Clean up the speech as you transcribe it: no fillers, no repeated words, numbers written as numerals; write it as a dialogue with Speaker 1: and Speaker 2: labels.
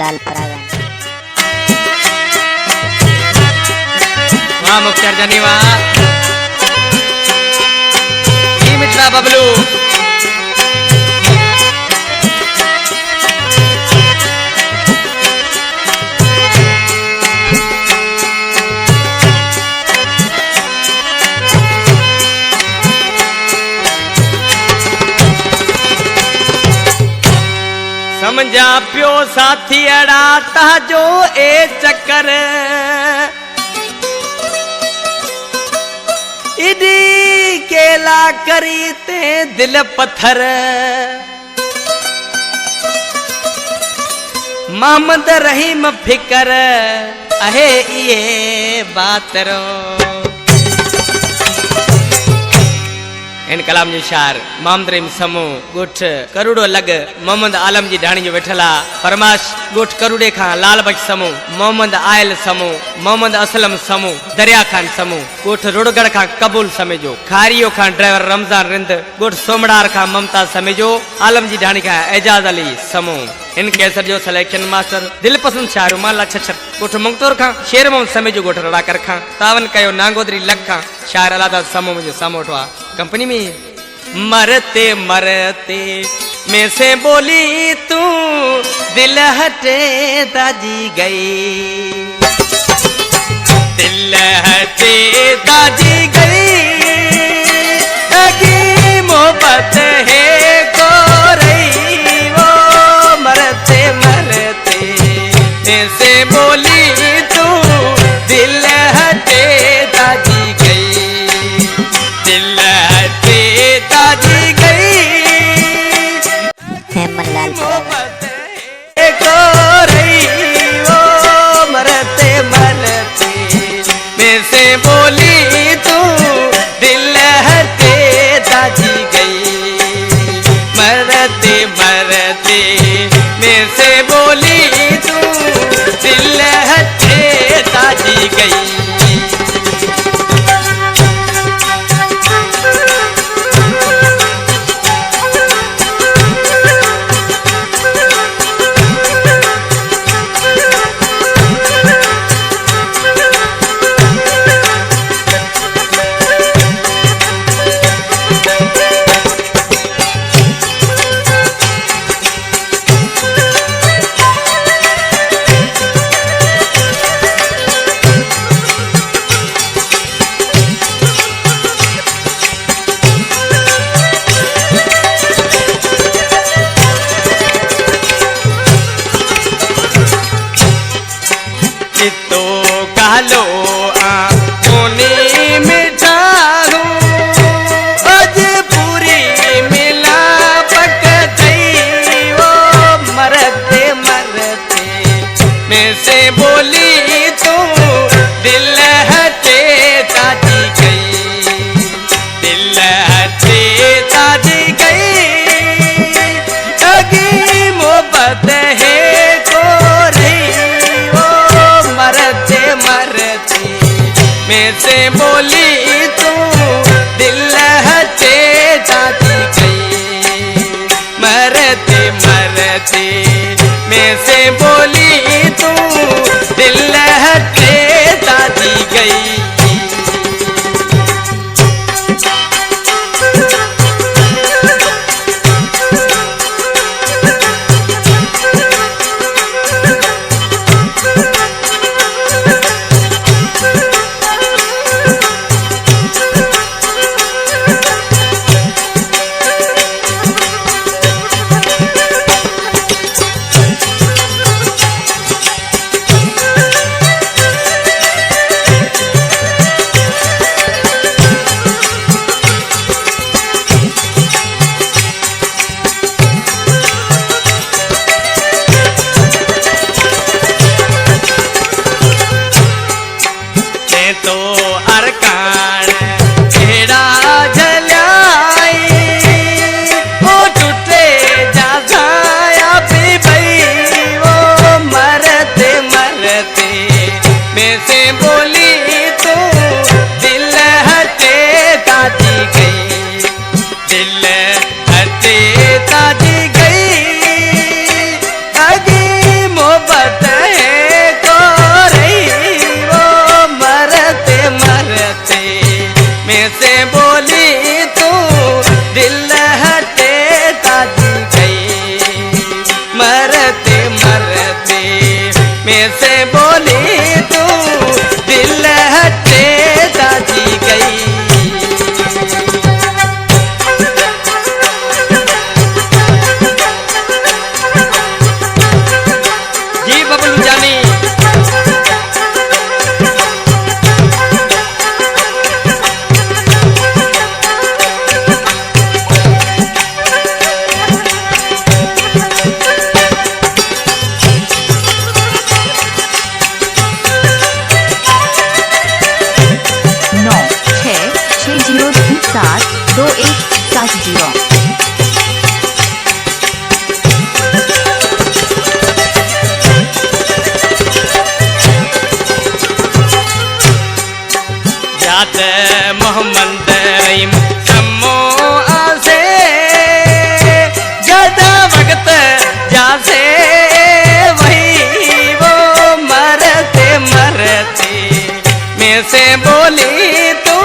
Speaker 1: लाल परागन।
Speaker 2: वाह मुख्तार जानी वाह, मित्रा बबलू समझा प्यो साथी अड़ाता जो ए चक्कर इडी केला करी ते दिल पत्थर मोहम्मद रहीम फिकर अहे ये बात रो। इन कलाम जो शार मोहम्मद रहीम समूह गोठ करोड़ो लग मोहम्मद आलम जी ढाणी जो वेठला फरमाश गोठ करोड़े खां लाल बख्श समूह मोहम्मद आयल समूह मोहम्मद असलम समूह दरिया खान समूह गोठ रुड़गढ़ खां कबूल समेजो खारियो खां ड्राइवर रमजान रिंद गोठ सोमड़ार खां ममता समेजो आलम जी ढाणी खां एजाज अली समूह। इन कैसर जो सिलेक्शन मास्टर दिल पसंद शाह रुमाला छछर गोठ मुंगतोर खां शेर मोहम्मद समेजो गोठ रड़ाकर खां तावन कयो नांगोदरी लख खां शायर अलादा समूह मुझे सामोठवा कंपनी में। मरते मरते में से बोली तू दिल हटे दाजी गई, दिल हटे दाजी गई लगी मोहब्बत है को रही वो। मरते मरते में से बोली तू दिल हटे दाजी गई, दिल हटे दाजी गई
Speaker 1: हेमन लाल
Speaker 2: को रही वो। मरते मरते में से बोली तू दिल हटे दाजी गई, मरते मरते में से बोली तू दिल हटे दाजी गई। तो कालो आँखों मिठा हूँ आज पूरी मिला पक गई वो। मरते मरते में से बोली तू दिल हटे दाजी गई, दिल हटे दाजी गई लगी मोहब्बत है को रही वो। मरते मरते में से बोली तू दिल हटे दाजी गई, मरते मरते में से बोली तू दिल हटे दाजी गई। तो अरकान तेरा जलाई वो टूटे जा जाया भी भई वो। मरते मरते में से बोली तू दिल हटे दाजी गई, दिल हटे दाजी गई लगी मोहब्बत
Speaker 1: 972170।
Speaker 2: जात मोहम्मद रहीम समो आसे ज्यादा वक्त जासे वही वो मरते मरते में से बोली तू